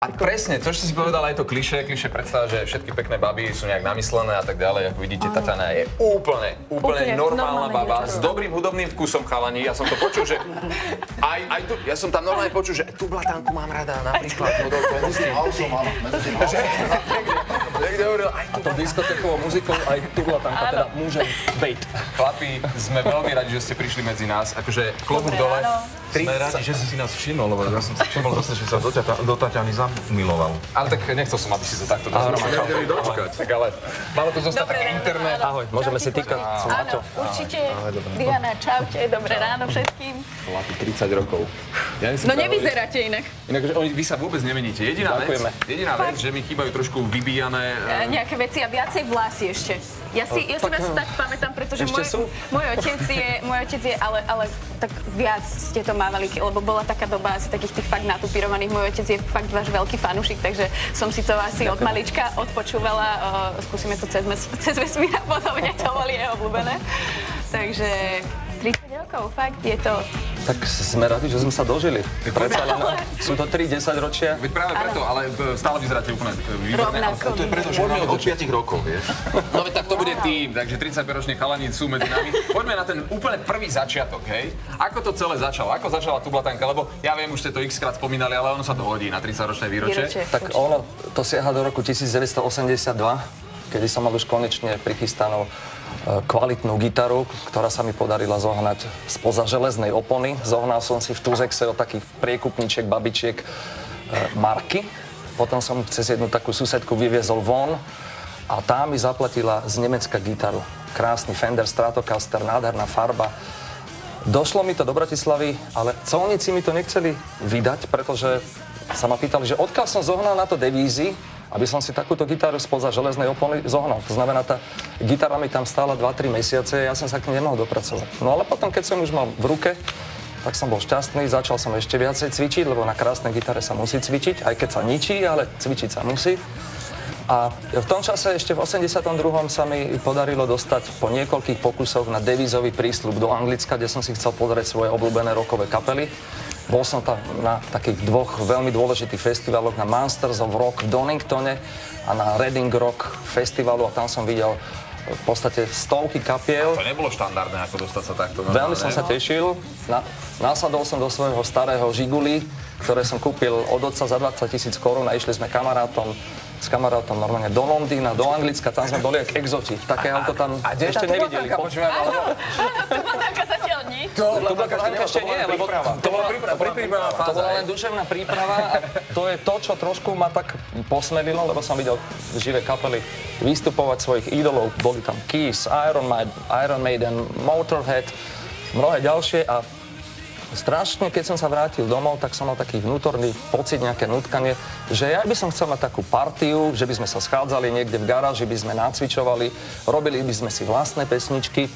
parku. Presne, to, čo si povedala, je to klišé predstava, že všetky pekné baby sú nejak namyslené a tak ďalej. Ako vidíte, Tatiana je úplne normálna baba s dobrým hudobným vkusom, chalani. Ja som to počul, že aj tu, ja som tam normálne počul, že tú blatanku mám rada, napríklad. Niekde hovoril, aj tú diskotékovou muzikou, aj tú blatanka, teda môže byť. Chlapi, sme veľmi radi, že ste prišli medzi nás. Akože klobúk dole. Sme radi, že si nás všimol, lebo ja som si všimol zase, že sa do Tatiany zamiloval. Ale tak nechcel som, aby si to takto nevedeli dočkať. Tak ale malo to zostať také interné. Ahoj, môžeme si týkať. Áno, určite. Diana, čaute, dobré ráno všetkým. Chlapi, 30 rokov. No nevyzeráte inak. Inak, vy sa vôbec nemeníte. Jediná vec, že mi chýbajú trošku vybíjané... Nejaké veci a viacej vlasy ešte. Ja si vás tak pamätám, pretože môj otec je, ale tak viac ste to mávali, lebo bola taká doba asi takých tých fakt natupírovaných. Môj otec je fakt váš veľký fanúšik, takže som si to asi od malička odpočúvala. Skúsime to cez vesmír a podobne, to boli jeho obľúbené. Takže 30 rokov, fakt, je to... Tak sme radi, že sme sa dožili. Predsa len sú to 3-10 ročia. Veď práve preto, ale stále vyzeráte úplne výborné. To je preto, že máme od 5 rokov, vieš. No veď tak to bude tým, takže 35-roční chalani sú medzi nami. Poďme na ten úplne prvý začiatok, hej? Ako to celé začalo? Ako začala tú blatanka? Lebo ja viem, už ste to x-krát spomínali, ale ono sa to hodí na 30-ročné výročie. Tak ono to siaha do roku 1982, kedy som mal už konečne prichystanú kvalitnú gitaru, ktorá sa mi podarila zohnať spoza železnej opony. Zohnal som si v Tuzexe od takých priekupníčiek, babičiek marky. Potom som cez jednu takú susedku vyviezol von a tá mi zaplatila z Nemecka gitaru. Krásny Fender Stratocaster, nádherná farba. Došlo mi to do Bratislavy, ale colníci mi to nechceli vydať, pretože sa ma pýtali, že odkiaľ som zohnal na to devízy, aby som si takúto gitaru spoza železnej opony zohnal. To znamená, tá gitara mi tam stála 2-3 mesiace a ja som sa k nej nemohol dopracovať. No ale potom, keď som už mal v ruke, tak som bol šťastný, začal som ešte viacej cvičiť, lebo na krásnej gitare sa musí cvičiť, aj keď sa ničí, ale cvičiť sa musí. A v tom čase, ešte v 82. sa mi podarilo dostať po niekoľkých pokusoch na devízový prísľub do Anglicka, kde som si chcel pozrieť svoje obľúbené rockové kapely. Bol som tam na takých dvoch veľmi dôležitých festivaloch, na Monsters of Rock v Doningtone a na Reading Rock festivalu a tam som videl v podstate stovky kapiel. A to nebolo štandardné, ako dostať sa takto. Veľmi som sa tešil. Nasadol som do svojho starého Žiguli, ktoré som kúpil od otca za 20 000 korún a išli sme s kamarátom normálne do Londýna, do Anglicka, tam sme boli jak exoti. Také auto tam ešte nevideli. Tubatanka zatiaľ nie. Tubatanka ešte nie, lebo to bola len duševná príprava a to je to, čo trošku ma tak posmelilo, lebo som videl živé kapely vystupovať svojich idolov. Boli tam Kiss, Iron Maiden, Motorhead, mnohé ďalšie a strašne, keď som sa vrátil domov, tak som mal taký vnútorný pocit, nejaké nutkanie, že ja by som chcel mať takú partiu, že by sme sa schádzali niekde v garáži, by sme nacvičovali, robili by sme si vlastné pesničky.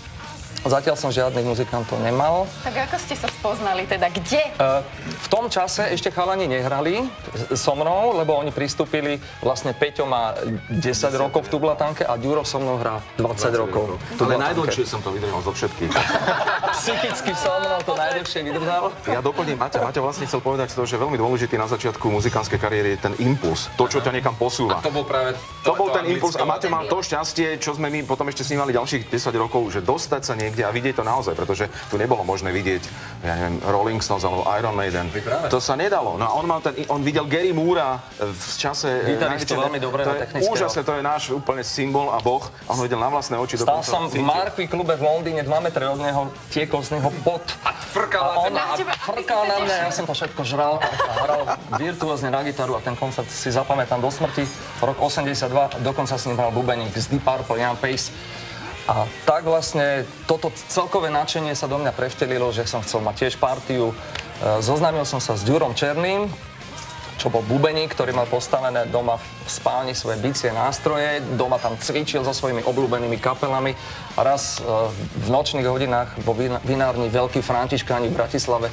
Zatiaľ som žiadnych muzikantov nemal. Tak ako ste sa spoznali teda? Kde? V tom čase ešte chalani nehrali so mnou, lebo oni pristúpili, vlastne Peťo má 10 rokov v tublatanke a Ďuro so mnou hrá 20 rokov. To je najdlhšie som to vydržal zo všetkých. Psychicky so mnou to najdlhšie vydržal. Ja doplním Maťa. Maťa vlastne chcel povedať to, že veľmi dôležitý na začiatku muzikánskej kariéry je ten impuls. To, čo ťa niekam posúva. A to bol práve to bol ten impuls a Maťa mal to šťastie, čo sme my potom ešte snímali ďalších 10 rokov, že dostať sa niekde a vidieť to naozaj, pretože tu nebolo možné vidieť, ja neviem, Rolling Stones alebo Iron Maiden. To sa nedalo. No a on videl Gary Moora v čase... Gitaristu veľmi dobre na technického. Úžasné, to je náš úplne symbol a boh. A on ho videl na vlastné oči. Stál som v Marquee klube v Londýne, 2 metre od neho, tiekol z neho pot. A frkal na mňa, ja som to všetko žral a hral virtuózne na gitaru a ten koncert si zapamätám do smrti. Rok 82, dokonca s ním hral bubeník z Deep Purple, Ian Pace. A tak vlastne toto celkové nadšenie sa do mňa prevtelilo, že som chcel mať tiež partiu. Zoznámil som sa s Ďurom Černým, čo bol bubeník, ktorý mal postavené doma v spálni svoje bicie nástroje. Doma tam cvičil so svojimi obľúbenými kapelami. A raz v nočných hodinách vo vinárni Veľkí Františkáni v Bratislave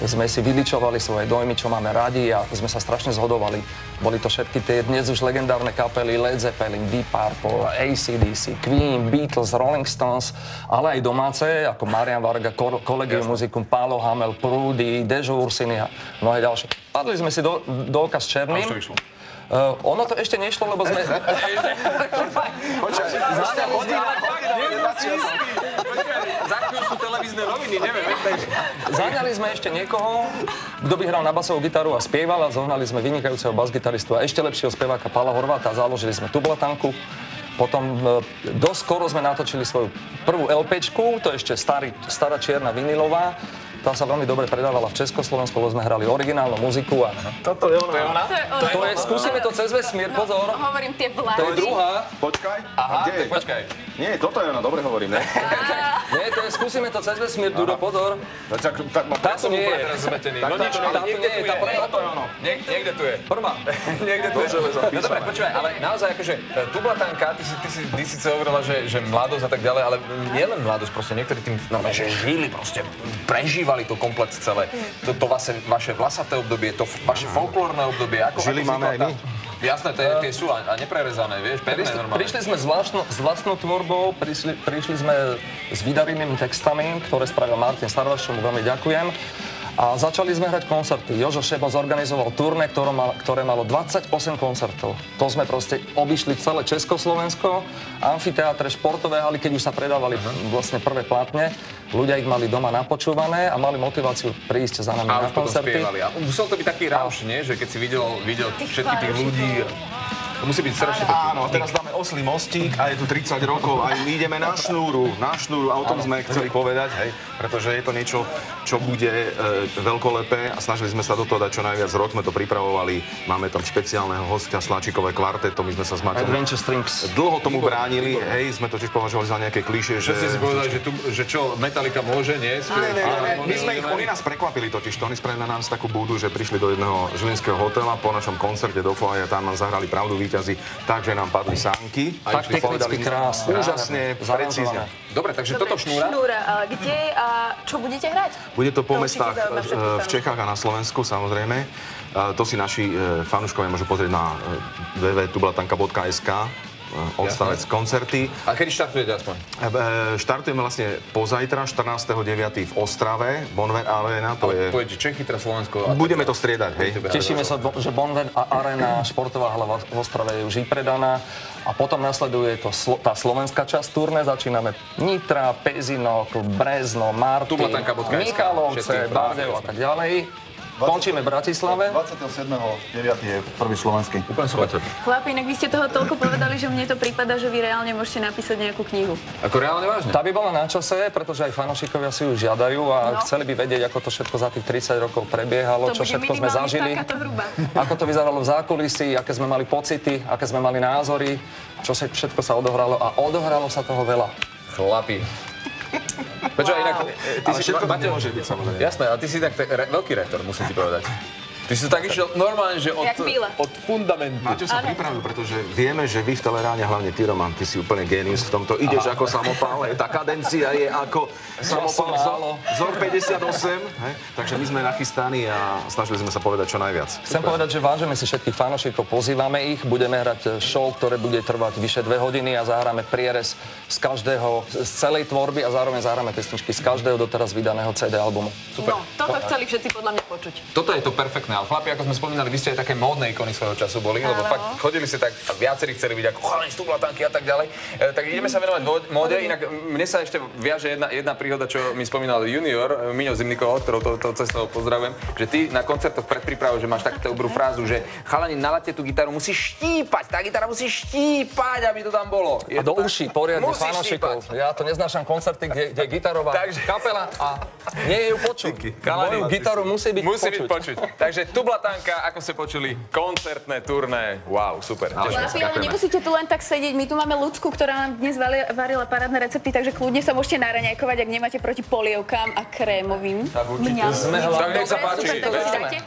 sme si vyličovali svoje dojmy, čo máme radi a sme sa strašne zhodovali. Boli to všetky tie dnes už legendárne kapely Led Zeppelin, Deep Purple, AC/DC, Queen, Beatles, Rolling Stones, ale aj domáce, ako Marian Varga, Collegium Musicum, Pálo Hamel, Prúdy, Dežo Ursini a mnohé ďalšie. Padli sme si do oka s Černým. Ono to ešte nešlo, lebo sme... Za chvíľu sú televízne noviny, neviem. Zaňali sme ešte niekoho, kto by hral na basovú gitaru a spieval a zohnali sme vynikajúceho basgitaristu a ešte lepšieho speváka Pála Horváta a založili sme Tublatanku. Potom dosť skoro sme natočili svoju prvú LPčku, to je ešte stará čierna vinilová. Tá sa veľmi dobre predávala v Československu, lebo sme hrali originálnu muziku a... Toto je ona. To je, skúsime to cez vesmír, pozor. Hovorím tie vlasy. To je druhá. Počkaj. Aha, tak počkaj. Nie, toto je ona, dobre hovorím, ne? Nie, to je, skúsime to cez vesmír, Dudo, pozor. Tak ma Táto nie je. Teraz zmetený. Tak No nič, ale niekde tu je. Toto je ono. Niekde tu je. Prvá. Niekde tu je. No dobre, počúvaj, ale naozaj akože Tublatanka, ty si hovorila, že mladosť a tak ďalej, ale nielen mladosť, proste niektorí tým, že žili proste, prežívali to komplet celé. To vaše vlasaté obdobie, to vaše folklórne obdobie. Žili máme aj my. Jasné, tie sú a neprerezané, vieš, pevné normálne. Prišli sme s vlastnou tvorbou, prišli sme s vydarenými textami, ktoré spravil Martin Starvaš, čomu veľmi ďakujem. A začali sme hrať koncerty. Jožo Šebo zorganizoval turné, ktoré malo 28 koncertov. To sme proste obišli celé Československo, amfiteátre, športové haly, keď už sa predávali vlastne prvé platne. Ľudia ich mali doma napočúvané a mali motiváciu prísť za nami na koncerty. A musel to byť taký rauš, nie? Že keď si videl všetkých tých ľudí... To musí byť strašne taký. Áno, teraz dáme oslý mostík a je tu 30 rokov a my ideme na šnúru a o tom sme chceli povedať, hej, pretože je to niečo, čo bude veľkolepé a snažili sme sa do toho dať čo najviac. Rok sme to pripravovali, máme tam špeciálneho hostia, Sláčikové kvarteto, my sme sa s Maťom Adventure Strings. Dlho tomu bránili, hej, sme to tiež považovali za nejaké klišé, že... Všetci si povedali, že čo Metallica môže, nie? Oni nás prekvapili totiž, oni spravili na nás takú búdu, že prišli do jedného žilinského hotela po našom koncerte do Foaja, tam nám zahrali Pravdu víťazi, takže nám padli sánky. Tak technicky krásne. Úžasne, precízne. Dobre, takže toto šnúra. Šnúra, ale kde a čo budete hrať? Bude to po mestách v Čechách a na Slovensku, samozrejme. To si naši fanúškovia môžu pozrieť na www.tublatanka.sk. Odstavec koncerty. A kedy štartujete aspoň? Štartujeme vlastne pozajtra, 14.9. v Ostrave, Bonver Arena. Pôjdete Čechy, teraz Slovensko. Budeme to striedať, hej. Tešíme sa, že Bonver Arena, športová hala v Ostrave je už vypredaná. A potom nasleduje tá slovenská časť turné. Začíname Nitra, Pezinok, Brezno, Martin, Michalovce, Bardejov a tak ďalej. Končíme v Bratislave. 27.9. je prvý slovenský. Úplne super. Chlapi, inak vy ste toho toľko povedali, že mne to prípada, že vy reálne môžete napísať nejakú knihu. Ako reálne vážne? Tá by bola na čase, pretože aj fanúšikovia si ju žiadajú a chceli by vedieť, ako to všetko za tých 30 rokov prebiehalo, čo všetko sme zažili. Ako to vyzeralo v zákulisí, aké sme mali pocity, aké sme mali názory, čo všetko sa odohralo a odohralo sa toho veľa. Chlapi. Prečo inak, ty si všetko to nemôže byť, samozrejme. Jasné, ale ty si inak veľký rektor, musím ti povedať. Ty si to tak išiel normálne, že od fundamentu. Maťo sa pripravil, pretože vieme, že vy v Teleráne, hlavne ty, Roman, ty si úplne génius v tomto. Ideš ako samopál, tá kadencia je ako samopál vzor 58. Takže my sme nachystaní a snažili sme sa povedať čo najviac. Chcem povedať, že vážime si všetkých fanúšikov, pozývame ich, budeme hrať show, ktoré bude trvať vyše 2 hodiny a zahráme prierez z celej tvorby a zároveň zahráme pesničky z každého doteraz vydaného CD albumu. Super. No, toto chceli všetci podľa mňa počuť. Toto je to perfektné. Ale chlapi, ako sme spomínali, vy ste aj také módne ikony svojho času boli, lebo fakt chodili ste tak a viacerí chceli byť ako chalani z Tublatanky a tak ďalej. Tak ideme sa venovať móde. Inak mne sa ešte viaže jedna príhoda, čo mi spomínal junior, Miňo Zimnikov, ktorou to cestou pozdravujem, že ty na koncertoch pred prípravou, že máš takú dobrú frázu, že chalani, naladte tú gitaru, musí štípať, tá gitara musí štípať, aby to tam bolo. A do uší poriadne fanúšikov. Ja to neznášam koncerty, kde je gitarová kapela a nie je ju počuť. Moju gitaru musí byť počuť. Takže Tublatanka, ako ste počuli, koncertné turné. Wow, super. Chlapi, ale nemusíte tu len tak sedieť. My tu máme Ľudsku, ktorá nám dnes varila parádne recepty, takže kľudne sa môžete naraňajkovať, ak nemáte proti polievkám a krémovým. Tak určite. Dobre, Tak nech sa páči. super, to si dajte.